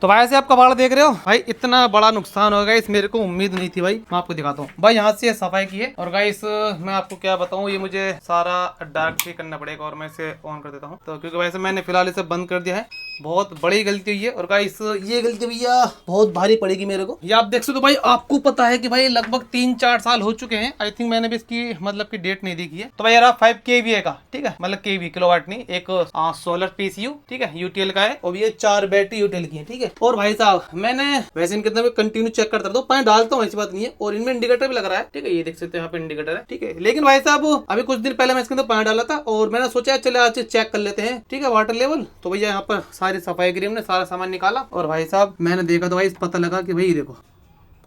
तो भाई से आप कबाड़ देख रहे हो भाई, इतना बड़ा नुकसान होगा इस मेरे को उम्मीद नहीं थी भाई। मैं आपको दिखाता हूँ भाई, यहाँ से सफाई की है और गाइस मैं आपको क्या बताऊँ, ये मुझे सारा डार्क भी करना पड़ेगा और मैं इसे ऑन कर देता हूँ। तो क्योंकि वैसे मैंने फिलहाल इसे बंद कर दिया है, बहुत बड़ी गलती हुई है और गाइस ये गलती भैया बहुत भारी पड़ेगी मेरे को। ये आप देख सकते हो भाई, आपको पता है कि भाई लगभग 3-4 साल हो चुके हैं। आई थिंक मैंने भी इसकी मतलब की डेट नहीं देखी है। तो भाई यार 5 kVA का, ठीक है, मतलब kV किलोवाट नहीं, एक सोलर PCU, ठीक है, यूटीएल का है और ये 4 बैटरी यूटीएल की है, ठीक है। और भाई साहब मैंने वैसे इनके अंदर कंटिन्यू चेक करता रहता हूँ, पानी डालता हूँ, ऐसी बात नहीं है। और इनमें इंडिकेटर भी लग रहा है, ठीक है, ये देख सकते हैं यहाँ पे इंडिकेटर है, ठीक है। लेकिन भाई साहब अभी कुछ दिन पहले मैं इसके अंदर पानी डाला था और मैंने सोचा चले आज चेक कर लेते हैं, ठीक है, वाटर लेवल। तो भैया यहाँ पर सारी सफाई क्रीम ने सारा सामान निकाला और भाई साहब मैंने देखा तो भाई पता लगा कि भाई देखो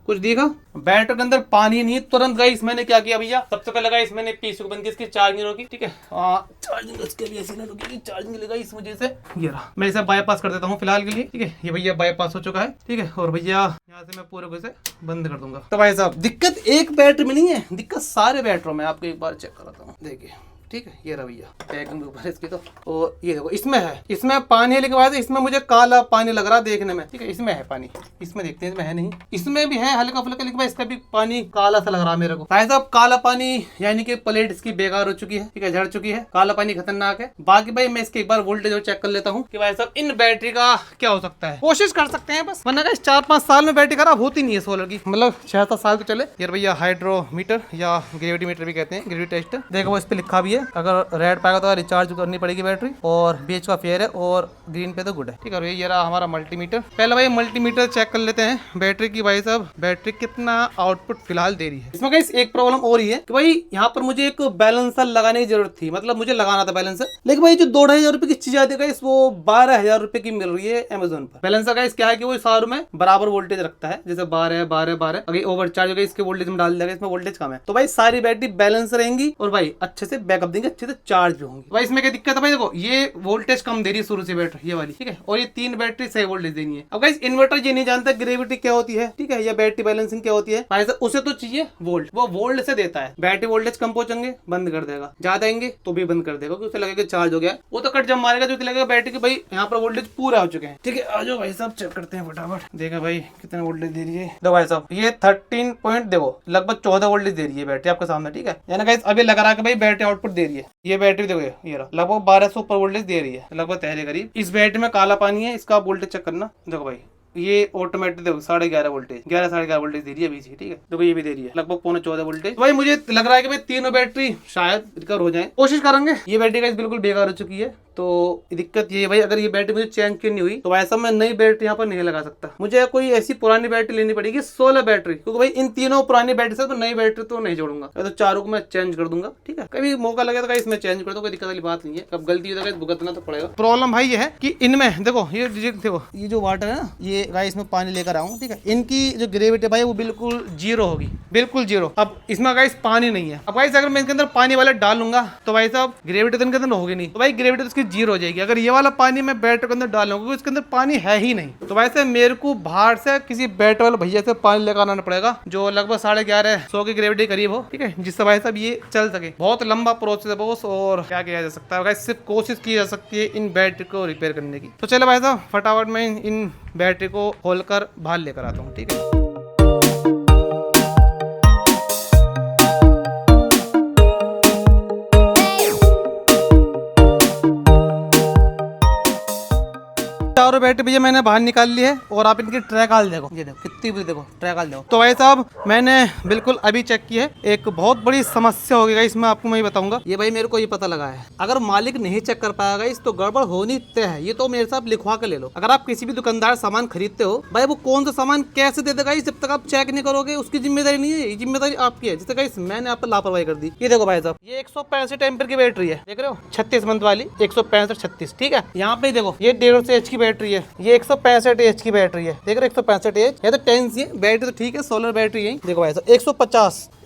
कुछ दिखा, बैटरी के अंदर पानी नहीं। तुरंत गाइस मैंने क्या किया भैया, सबसे पहले गाइस मैंने पीसी को बंद किया, इसकी चार्जिंग रोकी, ठीक है, चार्जिंग इसके भी ऐसी ना रुकी, चार्जिंग लेगा इस वजह से ये रहा। मैं इसे बाईपास कर देता हूँ फिलहाल के लिए, ठीक है। ये भैया बाईपास हो चुका है, ठीक है। और भैया यहाँ से मैं पूरे को इसे बंद कर दूंगा। तो भाई साहब दिक्कत एक बैटरी में नहीं है, दिक्कत सारे बैटरों में। आपको एक बार चेक कराता हूँ, देखिए, ठीक है, ये रवैया पैकिंग के ऊपर इसकी। तो और ये देखो इसमें है, इसमें पानी है, लेकिन बाद इसमें मुझे काला पानी लग रहा है देखने में, ठीक है। इसमें है पानी, इसमें देखते हैं, इसमें है नहीं, इसमें भी है हल्का फुल्का, लेकिन भाई इसका भी पानी काला सा लग रहा है मेरे को। भाई साहब काला पानी यानी कि प्लेट इसकी बेकार हो चुकी है, ठीक है, झड़ चुकी है, काला पानी खतरनाक है। बाकी भाई मैं इसके एक बार वोल्टेज चेक कर लेता हूँ कि भाई साहब इन बैटरी का क्या हो सकता है। कोशिश कर सकते हैं बस, वरना 4-5 साल में बैटरी खराब होती नहीं है सोलर की, मतलब 6-7 साल तो चले। यार भैया हाइड्रोमीटर या ग्रेविटी मीटर भी कहते हैं, ग्रेविटी टेस्ट देखो, वो इस पे लिखा भी है, अगर रेड पाएगा तो रिचार्ज करनी पड़ेगी बैटरी, और बीच का फेयर है और ग्रीन पे तो गुड है, ठीक है। ये रहा हमारा मल्टीमीटर। पहले भाई मल्टीमीटर चेक कर लेते हैं बैटरी की। भाई साहब बैटरी कितना आउटपुट फिलहाल दे रही है। इसमें गाइस एक प्रॉब्लम और ही है कि भाई यहाँ पर मुझे एक बैलेंसर लगाने की जरूरत थी, मतलब मुझे लगाना था बैलेंसर, लेकिन भाई जो 2-2.5 रुपए की चीज आती है गाइस वो 12,000 रुपए की मिल रही है अमेजोन पर। बैलेंसर गाइस क्या है कि वो सारों में बराबर वोल्टेज रखता है, जैसे 12 अगर ओवरचार्ज हो गया इसके वोल्टेज में डाल देगा, इसमें वोल्टेज कम है, तो भाई सारी बैटरी बैलेंस रहेंगी और भाई अच्छे से बैकअप देंगे, अच्छे से चार्ज भी होंगी। भाई इसमें क्या दिक्कत है, भाई देखो ये वोल्टेज कम दे रही है शुरू से बैटरी ये वाली, ठीक है, और ये 3 बैटरी सही वोल्टेज देनी है। अब गाइस इन्वर्टर ये नहीं जानता ग्रेविटी क्या होती है, ठीक है, या बैटरी बैलेंसिंग क्या होती है। भाई साहब उसे तो चाहिए वोल्ट, वो वोल्ट से देता है। बैटरी वोल्टेज कम पहुंचेंगे बंद कर देगा, ज्यादा आएंगे तो भी बंद कर देगा, क्योंकि उसे लगेगा चार्ज हो गया, वो तो कट जब मारेगा जो लगेगा बैटरी की भाई यहाँ पर वोल्टेज पूरा हो चुके हैं, ठीक है। आ जाओ भाई साहब चेक करते हैं फटाफट, देखा भाई कितना वोल्टेज दे रही है। देखो भाई साहब ये 13 पॉइंट देखो लगभग 14 वोल्टेज दे रही है बैटरी आपके सामने, ठीक है। यानी गाइस अभी लग रहा है कि भाई बैटरी आउटपुट दे रही है। ये बैटरी देखो ये लगभग 1200 ऊपर वोल्टेज दे रही है, लगभग तेरे करीब। इस बैटरी में काला पानी है, इसका वोल्टेज चेक करना। देखो भाई ये ऑटोमेटिक देखो 11.5 वोल्टेज, 11-11.5 वोल्टेज दे रही है अभी, ठीक है। देखो ये भी दे रही है लगभग 14 वोल्टेज। तो भाई मुझे लग रहा है कि भाई तीनों बैटरी शायद रिकवर हो जाए, कोशिश करेंगे। ये बैटरी गाइस बिल्कुल बेकार हो चुकी है, तो दिक्कत ये है भाई, अगर ये बैटरी मुझे चेंज क्यों नहीं हुई तो ऐसा मैं नई बैटरी यहाँ पर नहीं लगा सकता, मुझे कोई ऐसी पुरानी बैटरी लेनी पड़ेगी, 16 बैटरी, क्योंकि भाई इन तीनों पुरानी बैटरी से तो नई बैटरी तो नहीं जोड़ूंगा, तो चारों को मैं चेंज कर दूंगा, ठीक है। कभी मौका लगे तो इसमें चेंज कर दो, कोई दिक्कत वाली बात नहीं है। अब गलती हो भुगतना तो पड़ेगा। प्रॉब्लम भाई ये है कि इनमें देखो ये देखो ये जो वाटर है ना, ये गाइस इसमें पानी लेकर आऊँ, ठीक है, इनकी जो ग्रेविटी भाई वो बिल्कुल जीरो होगी, बिल्कुल जीरो। अब इसमें गाइस पानी नहीं है। अब गाइस अगर मैं इसके अंदर पानी वाला डालूंगा तो भाई साहब ग्रेविटी तो इनके अंदर होगी नहीं, तो भाई ग्रेविटी इसकी जीरो हो जाएगी। अगर ये वाला पानी मैं बैटरी के अंदर डालूंगा क्योंकि इसके अंदर पानी है ही नहीं, तो वैसे मेरे को बाहर से किसी बैटरी वाले भैया से पानी लेकर आना पड़ेगा जो लगभग 1150 की ग्रेविटी करीब हो, ठीक है, जिससे भाई साहब ये चल सके। बहुत लंबा प्रोसेस है बॉस, और क्या किया जा सकता है गाइस, सिर्फ कोशिश की जा सकती है इन बैटरी को रिपेयर करने की। तो चलो भाई साहब फटाफट मैं इन बैटरी को खोलकर बाहर लेकर आता हूँ, ठीक है। चारों बैटरी भैया मैंने बाहर निकाल ली है, और आप इनकी ट्रैकाल देखो, ये देखो कितनी बड़ी, देखो ट्रैकाल देखो। तो भाई साहब मैंने बिल्कुल अभी चेक की है, एक बहुत बड़ी समस्या होगी इसमें, आपको मैं बताऊंगा। ये भाई मेरे को ये पता लगा है, अगर मालिक नहीं चेक कर पाएगा इस तो गड़बड़ होनी तय है। ये तो मेरे साथ लिखवा के ले लो। अगर आप किसी भी दुकानदार सामान खरीदते हो भाई, वो कौन सा सामान कैसे दे देगा जब तक आप चेक नहीं करोगे, उसकी जिम्मेदारी नहीं है, ये जिम्मेदारी आपकी है। जैसे गाइस मैंने आप पर लापरवाही कर दी। ये देखो भाई साहब ये 165 एम्पीयर की बैटरी है, देख रहे हो, 36 मंथ वाली, 165-36, ठीक है। यहाँ पे देखो ये 150 एच की बैटरी है, ये 165 एच की बैटरी है, देख रहे 165 एच, ये तो 10 सी है बैटरी, तो ठीक है, सोलर बैटरी है। देखो भाई साहब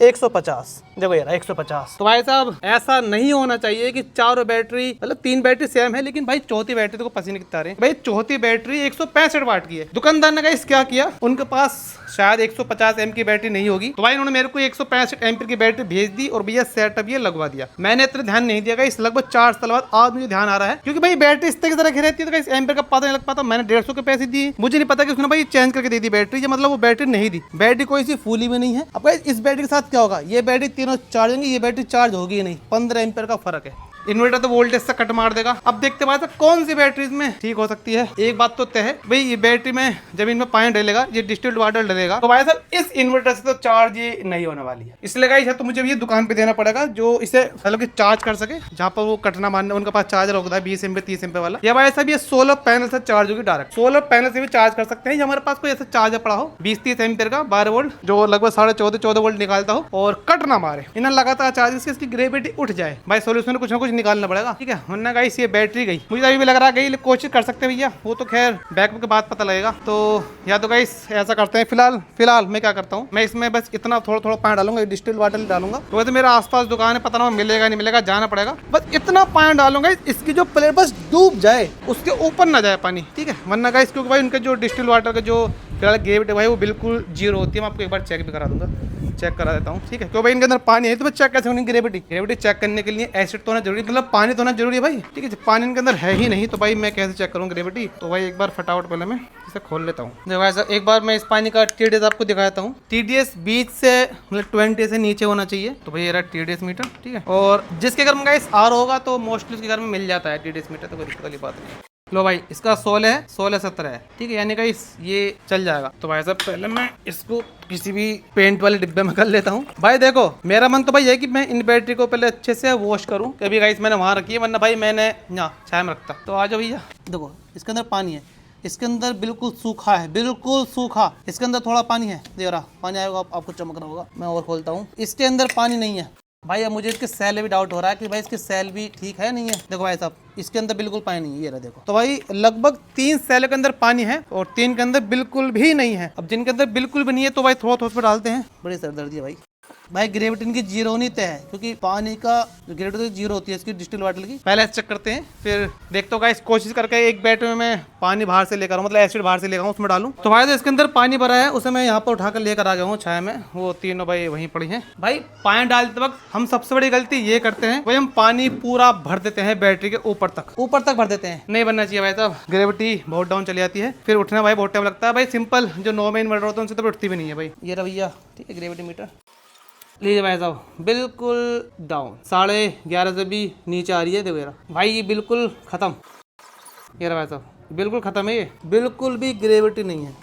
150 देखो यार 150। तो भाई साहब ऐसा नहीं होना चाहिए कि चारों बैटरी, मतलब 3 बैटरी सेम है, लेकिन भाई चौथी बैटरी तो पसीने कितना रहे भाई, चौथी बैटरी 165 वाट की है। दुकानदार ने गाइस क्या किया, उनके पास शायद 150 एम की बैटरी नहीं होगी, तो भाई उन्होंने मेरे को 165 एम्पीयर की बैटरी भेज दी और भैया सेटअप ये लगवा दिया। मैंने इतना ध्यान नहीं दिया, इस लगभग 4 साल बाद आज मुझे ध्यान आ रहा है, क्योंकि भाई बैटरी इस तरह की रखी रहती है तो इस एम्पीयर का पता नहीं लग पाता, मैंने 150 के पैसे दिए, मुझे नहीं पता कि उसने भाई चेंज करके दे दी बैटरी, या मतलब वो बैटरी नहीं दी, बैटरी कोई सी फूली भी नहीं है। अब गाइस इस बैटरी के साथ क्या होगा, ये बैटरी तीनों चार्ज होंगी, ये बैटरी चार्ज होगी नहीं, 15 एम्पीयर का फर्क है। इन्वर्टर तो वोल्टेज से कट मार देगा। अब देखते हैं कौन सी बैटरीज में ठीक हो सकती है। एक बात तो तय है भाई, ये बैटरी में जमीन में पानी डलेगा, ये डिस्टिल्ड वाटर डलेगा, तो भाई साहब इस इन्वर्टर से तो चार्ज ये नहीं होने वाली है। इसलिए गाइस तो मुझे ये दुकान पे देना पड़ेगा जो इसे मतलब कि चार्ज कर सके, जहाँ पर वो कटना मारने उनके पास चार्जर होता है 20 एमपी 30 एमपी वाला। या भाई साहब ये सोलर पैनल से चार्ज होगी डायरेक्ट, सोलर पैनल से भी चार्ज कर सकते हैं। हमारे पास कोई ऐसा चार्जर पड़ा हो 20-30 एम्पीयर का 12 वोल्ट, जो लगभग 14.5 वोल्ट निकालता हो और कट ना मारे, इन्हें लगातार चार्ज से इसकी ग्रेविटी उठ जाए। भाई सोल्यूशन कुछ ना कुछ निकालना पड़ेगा, ठीक है। वरना गाइस ये बैटरी गई, मुझे अभी भी लग रहा है गई, कोशिश कर सकते हैं भैया, वो तो खैर बैकअप के बाद पता लगेगा। तो या तो गाइस ऐसा करते हैं, फिलहाल मैं क्या करता हूँ, मैं इसमें बस इतना थोड़ा पानी डालूंगा, डिस्टिल वाटर डालूंगा। तो वैसे मेरा आसपास दुकान है, पता ना मिलेगा नहीं मिलेगा, जाना पड़ेगा। बस इतना पानी डालूंगा इसकी जो प्लेट बस डूब जाए, उसके ऊपर ना जाए पानी, ठीक है। वरना गाइस क्योंकि भाई उनके जो डिस्टिल वाटर का जो ग्रेविटी भाई वो बिल्कुल 0 होती है। मैं आपको एक बार चेक भी करा दूंगा, चेक करा देता हूँ, ठीक है। क्यों भाई इनके अंदर पानी है तो मैं चेक कैसे होनी ग्रेविटी चेक करने के लिए एसिड तो होना जरूरी, मतलब पानी तो होना जरूरी है भाई, ठीक है। पानी इनके अंदर है ही नहीं तो भाई मैं कैसे चेक करूँ ग्रेविटी। तो भाई एक बार फटाफट पहले मैं इसे खोल लेता हूँ। देखो ऐसा एक बार मैं इस पानी का TDS आपको दिखाता हूँ। TDS 20 से मतलब 20 से नीचे होना चाहिए। तो भाई ये रहा TDS मीटर, ठीक है। और जिसके घर में गाइस R होगा तो मोस्टली उसके घर में मिल जाता है TDS मीटर, तो कोई दिक्कत वाली बात नहीं। लो भाई इसका 16 है, 16-17 है, ठीक है, यानी गाइस ये चल जाएगा। तो भाई साहब पहले मैं इसको किसी भी पेंट वाले डिब्बे में कर लेता हूँ। भाई देखो मेरा मन तो भाई है कि मैं इन बैटरी को पहले अच्छे से वॉश करूँ, कभी गाइस मैंने वहाँ रखी है, वरना भाई मैंने यहाँ छाया में रखता। तो आ जाओ भैया, देखो इसके अंदर पानी है, इसके अंदर बिल्कुल सूखा है, बिल्कुल सूखा। इसके अंदर थोड़ा पानी है, दे रहा पानी आएगा आपको चमक रहा होगा। मैं और खोलता हूँ, इसके अंदर पानी नहीं है भाई। अब मुझे इसके सेल भी डाउट हो रहा है कि भाई इसके सेल भी ठीक है नहीं है। देखो भाई साहब इसके अंदर बिल्कुल पानी नहीं है, ये रहा देखो। तो भाई लगभग 3 सेल के अंदर पानी है और 3 के अंदर बिल्कुल भी नहीं है। अब जिनके अंदर बिल्कुल भी नहीं है तो भाई थोड़ा पे डालते हैं। बड़ी सरदर्दी है भाई ग्रेविटी इनकी 0 होनी तय है, क्योंकि पानी का जो ग्रेविटी 0 होती है इसकी डिस्टिल वाटर की। पहले चेक करते हैं, फिर देखते हो गाइस, कोशिश करके एक बैटरी में मैं पानी बाहर से लेकर आऊँ, मतलब एसिड बाहर से लेकर आऊँ, उसमें डालूं। तो भाई तो इसके अंदर पानी भरा है, उसे मैं यहाँ पर उठाकर लेकर आ गया हूँ छाया में। वो तीनों भाई वहीं पड़ी हैं। भाई पानी डालते वक्त हम सबसे बड़ी गलती ये करते हैं भाई, हम पानी पूरा भर देते हैं बैटरी के ऊपर तक भर देते हैं। नहीं बनना चाहिए भाई साहब, ग्रेविटी बहुत डाउन चली जाती है, फिर उठना भाई बहुत टाइम लगता है। भाई सिंपल जो नॉर्मल इन्वर्टर होता है उनसे तो उठती भी नहीं है भाई। ये रहा भैया, ठीक है, ग्रेविटी मीटर लीजिए भाई साहब, बिल्कुल डाउन, 11:30 से भी नीचे आ रही है। देखो भाई ये बिल्कुल खत्म, ये रहा भाई साहब बिल्कुल खत्म है, ये बिल्कुल भी ग्रेविटी नहीं है।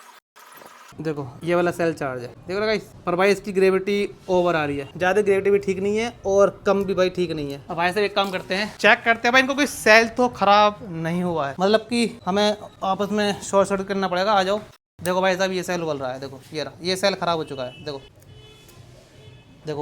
देखो ये वाला सेल चार्ज है, देखो ना गाइस, पर भाई इसकी ग्रेविटी ओवर आ रही है, ज्यादा ग्रेविटी भी ठीक नहीं है और कम भी भाई ठीक नहीं है। अब भाई साहब एक काम करते हैं, चेक करते हैं भाई इनको कोई सेल तो खराब नहीं हुआ है, मतलब कि हमें आपस में शॉर्ट सर्किट करना पड़ेगा। आ जाओ, देखो भाई साहब ये सेल उबल रहा है, देखो ये रहा, ये सेल खराब हो चुका है, देखो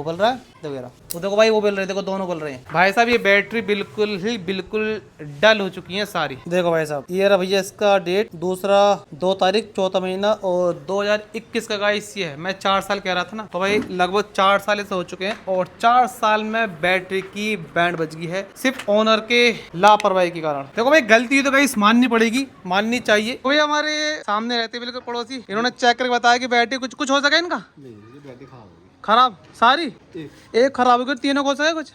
बल रहा है, देखो यार वो देखो भाई, वो बोल रहे हैं, देखो दोनों बोल रहे हैं। भाई साहब ये बैटरी बिल्कुल डल हो चुकी है सारी। देखो भाई साहब ये रहा भैया इसका डेट, 2 तारीख 4वां महीना और 2021 का गाइस ये है। मैं 4 साल कह रहा था ना, तो भाई लगभग 4 साल से हो चुके हैं और 4 साल में बैटरी की बैंड बज गई है, सिर्फ ओनर के लापरवाही के कारण। देखो भाई गलती तो गाइस माननी पड़ेगी, माननी चाहिए। कोई हमारे सामने रहते बिल्कुल पड़ोसी, इन्होंने चेक करके बताया कि बैटरी कुछ हो सका इनका, खराब सारी एक खराब हो गई, तीनों को सही, कुछ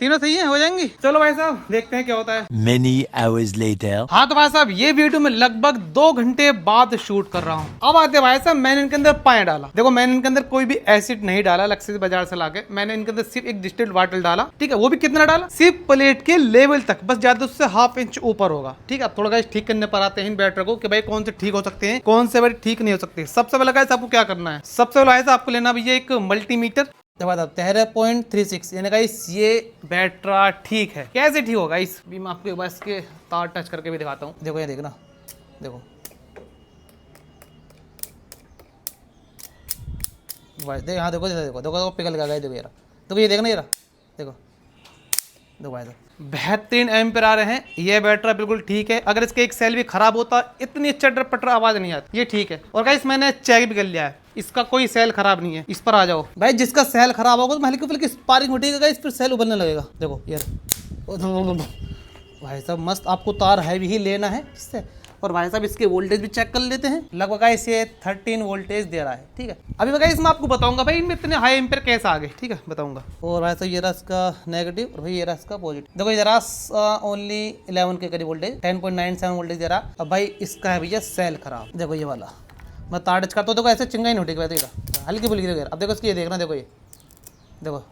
तीनों सही है, हो जाएंगी। चलो भाई साहब देखते हैं क्या होता है। Many hours later. हाँ तो भाई साहब ये वीडियो में लगभग 2 घंटे बाद शूट कर रहा हूँ। अब आते भाई साहब, मैंने इनके अंदर पानी डाला, देखो मैंने इनके अंदर कोई भी एसिड नहीं डाला, लक्ष्य बाजार से लाके मैंने इनके अंदर सिर्फ एक डिस्टिल्ड वाटर डाला, ठीक है। वो भी कितना डाला, सिर्फ प्लेट के लेवल तक, बस ज्यादा उससे 1/2 इंच ऊपर होगा, ठीक है। अब थोड़ा गाइस ठीक करने पर आते हैं इन बैटरी को कि भाई कौन से ठीक हो सकते हैं, कौन से भाई ठीक नहीं हो सकते। सबसे पहले गाइस आपको क्या करना है, सबसे पहले गाइस आपको लेना भैया एक मल्टीमीटर। 13.36 यानी गाइस ये बैटरा ठीक है। कैसे ठीक होगा इस भी मैं आपको एक बार इसके तार टच करके भी दिखाता हूँ। देखो ये देखना, देखो भाई देख, हाँ देखो देखो देखो पिघल गया, देखो यार, देखो ये देखना, ये देखो भाई साहब बेहतरीन एम्पेयर आ रहे हैं। ये बैटरा बिल्कुल ठीक है, अगर इसके एक सेल भी खराब होता इतनी चटर पटर आवाज नहीं आती, ये ठीक है। और गाइस मैंने चेक भी कर लिया है, इसका कोई सेल खराब नहीं है। इस पर आ जाओ भाई, जिसका सेल खराब होगा तो हल्की फुल्की स्पार्किंग उठेगा गाइस, फिर सेल उबलने लगेगा। देखो यार भाई साहब मस्त, आपको तार हैवी ही लेना है इससे, और भाई साहब इसके वोल्टेज भी चेक कर लेते हैं। लगभग गाइस ये 13 वोल्टेज दे रहा है, ठीक है। अभी गाइस मैं आपको बताऊंगा भाई इनमें इतने हाई एम्पेयर कैसे आ गए, ठीक है, बताऊंगा। और भाई साहब ये रहा इसका नेगेटिव और भाई ये रहा इसका पॉजिटिव। देखो ये रहा ओनली 11 के करीब वोल्टेज, 10.97 वोल्टेज दे रहा। अब भाई इसका है भैया सेल खराब। देखो ये वाला मैं तार टच करता हूँ, देखो ऐसे चिंगाई नहीं उठी, हल्की फुल्की। अब देखो इसकी ये देखना, देखो ये देखो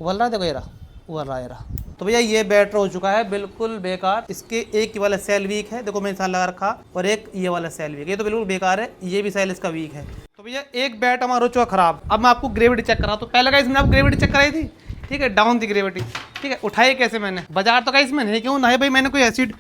उबल रहा है, देखो ये रहा उबल रहा है, ये रहा। तो भैया ये बैटरी हो चुका है बिल्कुल बेकार। इसके एक वाला सेल वीक है, देखो मैंने साल लगा रखा, और एक ये वाला सेल वीक, ये तो बिल्कुल बेकार है, ये भी सेल इसका वीक है। तो भैया एक बैट हमारा हो चुका खराब। अब मैं आपको ग्रेविटी चेक करा। तो पहले गाइस मैंने आपको ग्रेविटी चेक कराई थी, ठीक है, डाउन थी ग्रेविटी, ठीक है। उठाई कैसे मैंने, बाजार तो गाइस में नहीं क्यों ना है भाई, मैंने कोई एसिड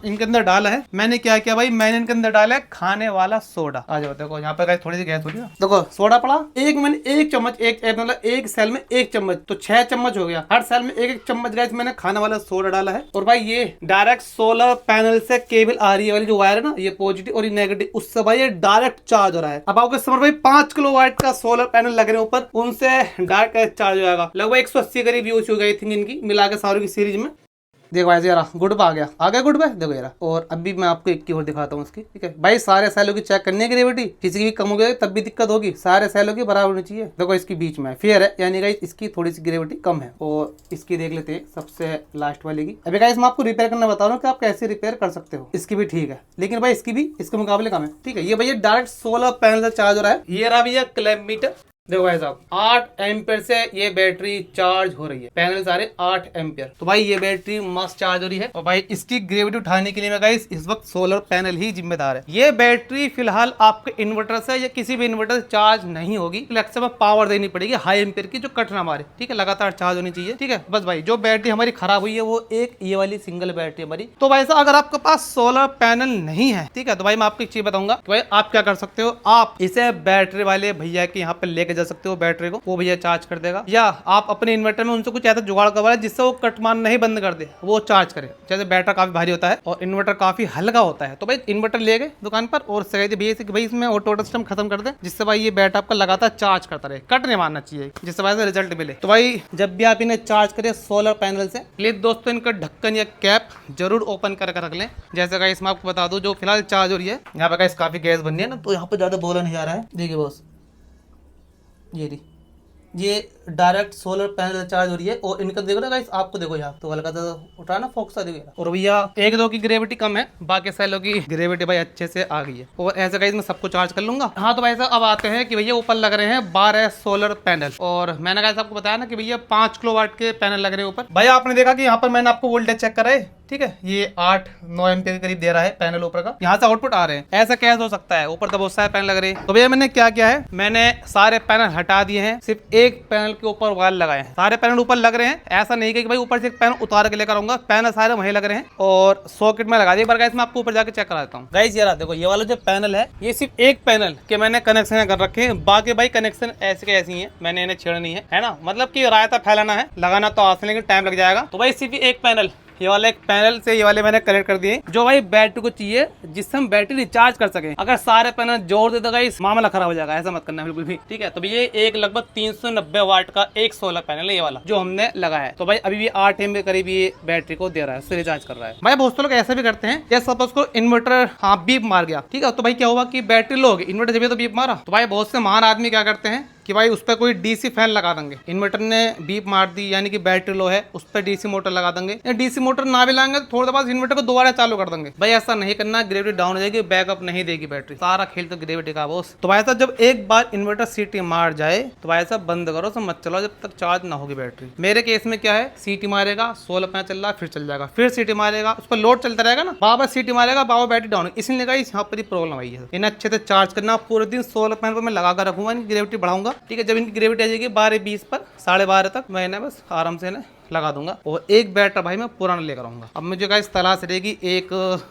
इनके अंदर डाला है। मैंने क्या किया भाई, मैंने इनके अंदर डाला है खाने वाला सोडा। आ जाओ देखो यहाँ पे गाइस थोड़ी सी गैस हो रही है, देखो सोडा पड़ा मैंने एक चम्मच, मतलब एक सेल में एक चम्मच, तो 6 चम्मच हो गया। हर सेल में एक चम्मच गाइस मैंने खाने वाला सोडा डाला है। और भाई ये डायरेक्ट सोलर पैनल से केबल आ रही है वाली जो वायर है ना, ये पॉजिटिव और ये नेगेटिव, उससे भाई ये डायरेक्ट चार्ज हो रहा है। अब आपको समझ भाई 5 किलोवाट का सोलर पैनल लग रहे हैं ऊपर, उनसे डायरेक्ट चार्ज हो जाएगा। लगभग 180 करीब यूज हो गई थी इनकी मिला के सारों की सीरीज में। देखो ऐसे यार गुड पे आ गया गुड पे, देखो यार। और अभी मैं आपको एक की और दिखाता हूँ इसकी, ठीक है भाई। सारे सेलों की चेक करनी है ग्रेविटी, किसी की भी कम हो गई तब भी दिक्कत होगी, सारे सेलों की बराबर होनी चाहिए। देखो इसकी बीच में फेयर है, यानी गाइस इसकी थोड़ी सी ग्रेविटी कम है। और इसकी देख लेते हैं सबसे लास्ट वाले की। अभी गाइस मैं आपको रिपेयर करना बता रहा हूँ कि आप कैसे रिपेयर कर सकते हो। इसकी भी ठीक है, लेकिन भाई इसकी भी इसके मुकाबले कम है, ठीक है। ये भैया डायरेक्ट सोलर पैनल से चार्ज हो रहा है। ये रहा भैया क्लैंप मीटर। देखो भाई साहब 8 एम्पियर से ये बैटरी चार्ज हो रही है, पैनल सारे 8 एम्पियर। तो भाई ये बैटरी मस्त चार्ज हो रही है। और भाई इसकी ग्रेविटी उठाने के लिए मैं गाइस इस वक्त सोलर पैनल ही जिम्मेदार है। ये बैटरी फिलहाल आपके इन्वर्टर से या किसी भी इन्वर्टर से चार्ज नहीं होगी, फ्लेक्सिबल पावर देनी पड़ेगी हाई एम्पियर की, जो कट ना मारे, ठीक है, लगातार चार्ज होनी चाहिए, ठीक है। बस भाई जो बैटरी हमारी खराब हुई है वो एक ये वाली सिंगल बैटरी हमारी। तो भाई साहब अगर आपके पास सोलर पैनल नहीं है, ठीक है, तो भाई मैं आपको एक चीज बताऊंगा कि भाई आप क्या कर सकते हो। आप इसे बैटरी वाले भैया के यहाँ पे लेके जा सकते हो बैटरी को, वो भैया चार्ज कर देगा। या आप अपने इन्वर्टर में उनसे कुछ ऐसा जुगाड़ करवा जिससे वो कट मारना ही बंद कर दे, वो चार्ज करे। जैसे बैटरी काफी भारी होता है और इन्वर्टर काफी हल्का होता है, तो भाई इन्वर्टर ले गए दुकान पर और भाई इसमें ऑटो सिस्टम खत्म कर दे, जिससे भाई ये बैटरी आपका लगातार चार्ज करता रहे, कट नहीं मारना चाहिए, जिससे भाई रिजल्ट मिले। तो भाई जब भी आप इन्हें चार्ज करें सोलर पैनल से, प्लीज दोस्तों इनका ढक्कन या कैप जरूर ओपन करके रख लें। जैसे गाइस मैं आपको बता दूं जो फिलहाल चार्ज हो रही है, यहाँ पे गाइस काफी गैस बन रही है ना, तो यहाँ पे ज्यादा बोला नहीं जा रहा है। देखिए बॉस ये डायरेक्ट सोलर पैनल चार्ज हो रही है। और इनका देखो ना गाइस, आपको देखो यहाँ तो हल्का सा उठा ना फोकस देखो। और भैया 1-2 की ग्रेविटी कम है, बाकी सेलों की ग्रेविटी भाई अच्छे से आ गई है। और ऐसे गाइस मैं सबको चार्ज कर लूंगा। हाँ तो भाई साहब अब आते हैं कि भैया ऊपर लग रहे हैं 12 सोलर पैनल। और मैंने गाइस आपको बताया ना कि भैया 5 किलोवाट के पैनल लग रहे हैं ऊपर। भाई आपने देखा कि यहाँ पर मैंने आपको वोल्टेज चेक करा है, ठीक है, ये 8-9 एम्पियर के करीब दे रहा है पैनल ऊपर का, यहाँ से आउटपुट आ रहे हैं। ऐसा कैसे हो सकता है, ऊपर तो बहुत सारे पैनल लग रहे हैं। तो भैया मैंने क्या किया है, मैंने सारे पैनल हटा दिए हैं, सिर्फ एक पैनल के ऊपर वायर लगाए हैं। सारे पैनल ऊपर लग रहे हैं, ऐसा नहीं कि भाई ऊपर से एक पैनल उतार के लेकर आऊंगा, पैनल सारे वहीं लग रहे हैं और सॉकेट में लगा दिए। पर गाइस मैं आपको ऊपर जाके चेक करा देता हूँ। गाइस ये रहा देखो, ये वाला जो पैनल है ये सिर्फ एक पैनल के मैंने कनेक्शन कर रखे हैं, बाकी भाई कनेक्शन ऐसे के ऐसे ही है, मैंने इन्हें छेड़नी है ना, मतलब कि रायता फैलाना है, लगाना तो आसान लेकिन टाइम लग जाएगा। तो भाई सिर्फ एक पैनल, ये वाला एक पैनल से ये वाले मैंने कनेक्ट कर दिए, जो भाई बैटरी को चाहिए जिससे हम बैटरी रिचार्ज कर सके। अगर सारे पैनल जोड़ दे तो इस मामला खराब हो जाएगा, ऐसा मत करना बिल्कुल भी, ठीक है। तो ये एक लगभग 390 वाट का एक सोलर पैनल है ये वाला जो हमने लगाया है। तो भाई अभी भी 8 एम के करीब ये बैटरी को दे रहा है, उससे रिचार्ज कर रहा है। भाई बहुत लोग ऐसे भी करते हैं, जैसे सपोज को इन्वर्टर बीप मार गया, ठीक है, तो भाई क्या हुआ कि बैटरी लो होगी, इन्वर्टर जब तो बीप मारा, तो भाई बहुत से महान आदमी क्या करते हैं कि भाई उस पर कोई डीसी फैन लगा देंगे। इन्वर्टर ने बीप मार दी यानी कि बैटरी लो है, उस पर डीसी मोटर लगा देंगे, या डीसी मोटर ना भी लाएंगे तो थोड़ी देर बाद इन्वर्टर को दोबारा चालू कर देंगे। भाई ऐसा नहीं करना, ग्रेविटी डाउन हो जाएगी, बैकअप नहीं देगी बैटरी, सारा खेल तो ग्रेविटी का बॉस। तो भाई साहब जब एक बार इन्वर्टर सीटी मार जाए तो भाई साहब बंद करो, सब मत चलाओ जब तक चार्ज ना होगी बैटरी। मेरे केस में क्या है, सीटी मारेगा, सोलर पैनल चल रहा है, फिर चल जाएगा, फिर सीटी मारेगा, उस पर लोड चलता रहेगा ना, बाबा सीटी मारेगा, बाबा बैटरी डाउन, इसलिए यहाँ पर प्रॉब्लम आई है। इन्हें अच्छे से चार्ज करना, पूरे दिन सोलर पैनल पर मैं लगा कर रखूंगा, ग्रेविटी बढ़ाऊंगा, ठीक है। जब इनकी ग्रेविटी आ जाएगी 12-20 पर 12:30 तक मैं इन्हें बस आराम से लगा दूंगा। और एक बैटरी भाई मैं पुराना लेकर आऊंगा। अब मुझे गाइस तलाश रहेगी एक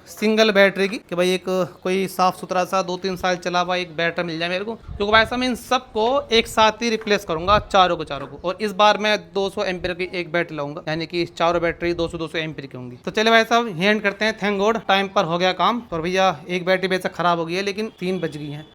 सिंगल बैटरी की, कि भाई एक कोई साफ सुथरा सा 2-3 साल चला हुआ एक बैटरी मिल जाए मेरे को, क्योंकि भाई साहब मैं इन सबको एक साथ ही रिप्लेस करूंगा, चारों को। और इस बार मैं 200 एम्पियर की एक बैटरी लाऊंगा, यानी कि चारों बैटरी 200 एम्पियर की होंगी। तो चले भाई साहब हैंड करते हैं, थैंक गॉड टाइम पर हो गया काम। और भैया एक बैटरी वैसे खराब हो गई है, लेकिन 3 बज गई है।